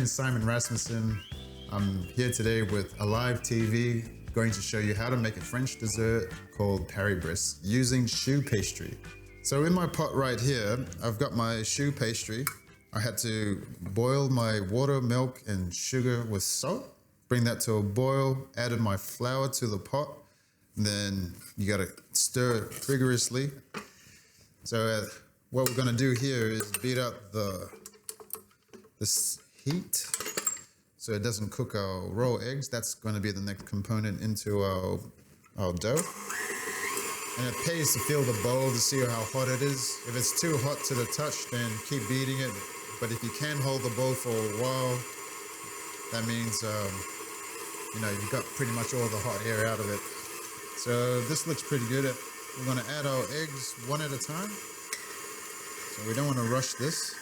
is Simon Rasmussen. I'm here today with Alive TV, going to show you how to make a French dessert called Paris-Brest using choux pastry. So in my pot right here, I've got my choux pastry. I had to boil my water, milk, and sugar with salt. Bring that to a boil, added my flour to the pot, and then you gotta stir it vigorously. So what we're gonna do here is beat up this heat so it doesn't cook our raw eggs. That's gonna be the next component into our dough. And it pays to feel the bowl to see how hot it is. If it's too hot to the touch, then keep beating it. But if you can hold the bowl for a while, that means you've got pretty much all the hot air out of it. So this looks pretty good. We're gonna add our eggs one at a time. So we don't wanna rush this.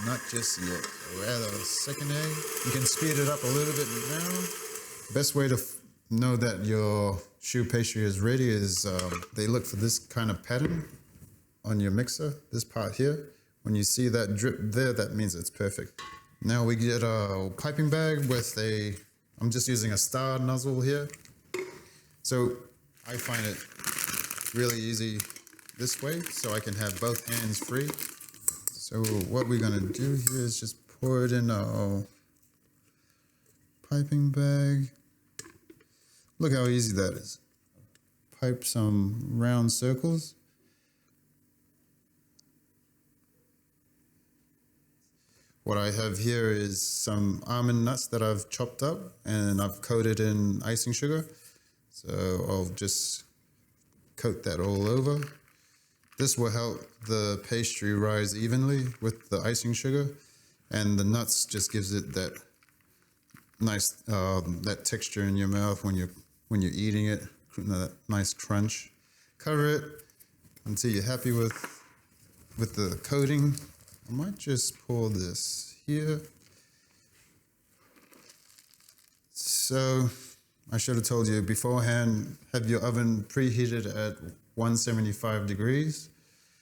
Not just yet. So we'll add a second egg. You can speed it up a little bit now. Best way to know that your choux pastry is ready is they look for this kind of pattern on your mixer, this part here. When you see that drip there, that means it's perfect. Now we get a piping bag with I'm just using a star nozzle here. So I find it really easy this way, so I can have both hands free. So what we're gonna do here is just pour it in our piping bag. Look how easy that is. Pipe some round circles. What I have here is some almond nuts that I've chopped up and I've coated in icing sugar. So I'll just coat that all over. This will help the pastry rise evenly with the icing sugar, and the nuts just gives it that nice that texture in your mouth when you're eating it, that nice crunch. Cover it until you're happy with the coating. I might just pour this here. So I should have told you beforehand, have your oven preheated at 175 degrees.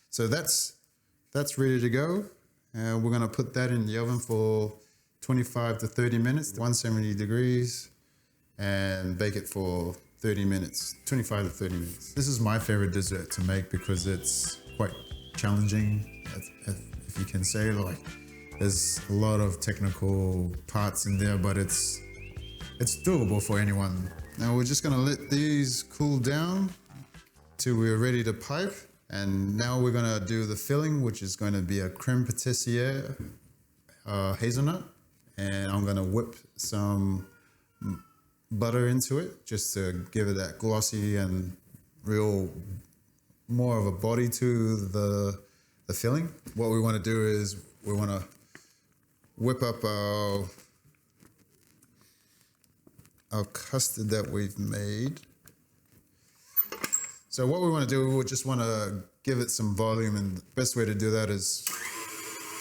So that's ready to go. And we're gonna put that in the oven for 25 to 30 minutes, 170 degrees, and bake it for 30 minutes, 25 to 30 minutes. This is my favorite dessert to make because it's quite challenging, if you can say. Like, there's a lot of technical parts in there, but it's doable for anyone. Now we're just gonna let these cool down till we're ready to pipe. And now we're gonna do the filling, which is gonna be a creme patissiere hazelnut. And I'm gonna whip some butter into it just to give it that glossy and more of a body to the filling. What we wanna do is we wanna whip up our custard that we've made. So what we want to do, we just want to give it some volume, and the best way to do that is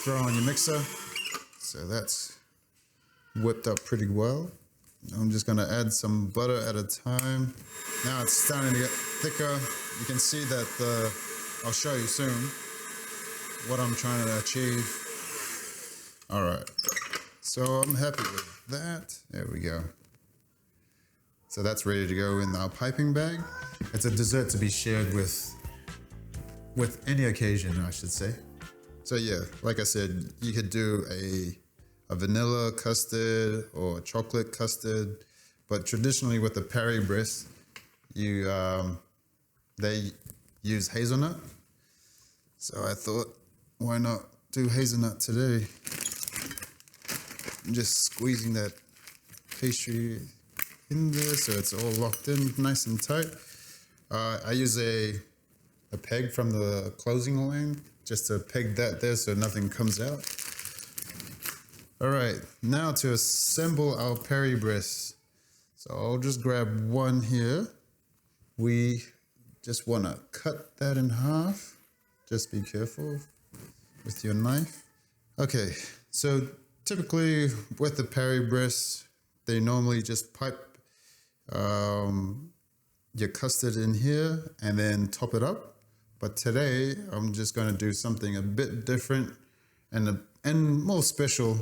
throw on your mixer. So that's whipped up pretty well. I'm just going to add some butter at a time. Now it's starting to get thicker. You can see that I'll show you soon what I'm trying to achieve. All right, so I'm happy with that. There we go. So that's ready to go in our piping bag. It's a dessert to be shared with any occasion, I should say. So yeah, like I said, you could do a vanilla custard or chocolate custard, but traditionally with the Paris-Brest, they use hazelnut. So I thought, why not do hazelnut today? I'm just squeezing that pastry in there so it's all locked in nice and tight. I use a peg from the closing line just to peg that there so nothing comes out. All right, now to assemble our Paris-Brest. So I'll just grab one here. We just want to cut that in half. Just be careful with your knife. Okay, so typically with the Paris-Brest, they normally just pipe your custard in here and then top it up. But today I'm just going to do something a bit different and more special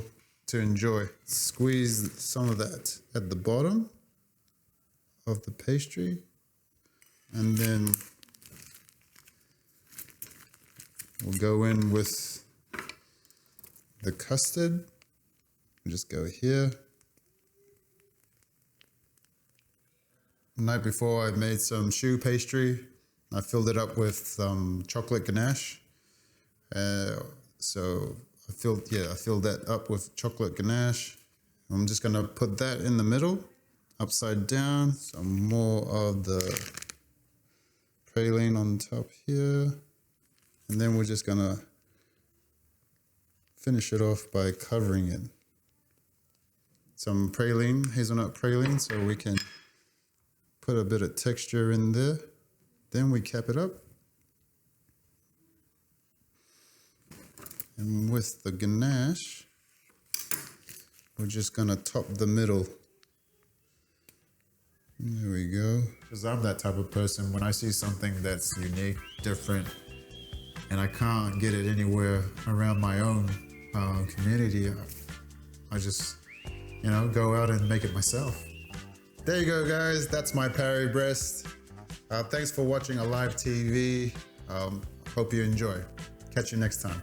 to enjoy. Squeeze some of that at the bottom of the pastry, and then we'll go in with the custard. We'll just go here. The night before, I made some choux pastry. I filled it up with chocolate ganache. So I filled that up with chocolate ganache. I'm just gonna put that in the middle, upside down. Some more of the praline on top here. And then we're just gonna finish it off by covering it. Some praline, hazelnut praline, so we can put a bit of texture in there. Then we cap it up. And with the ganache, we're just gonna top the middle. There we go. Because I'm that type of person, when I see something that's unique, different, and I can't get it anywhere around my own community, I just, go out and make it myself. There you go, guys. That's my Paris-Brest. Thanks for watching a live TV. Hope you enjoy. Catch you next time.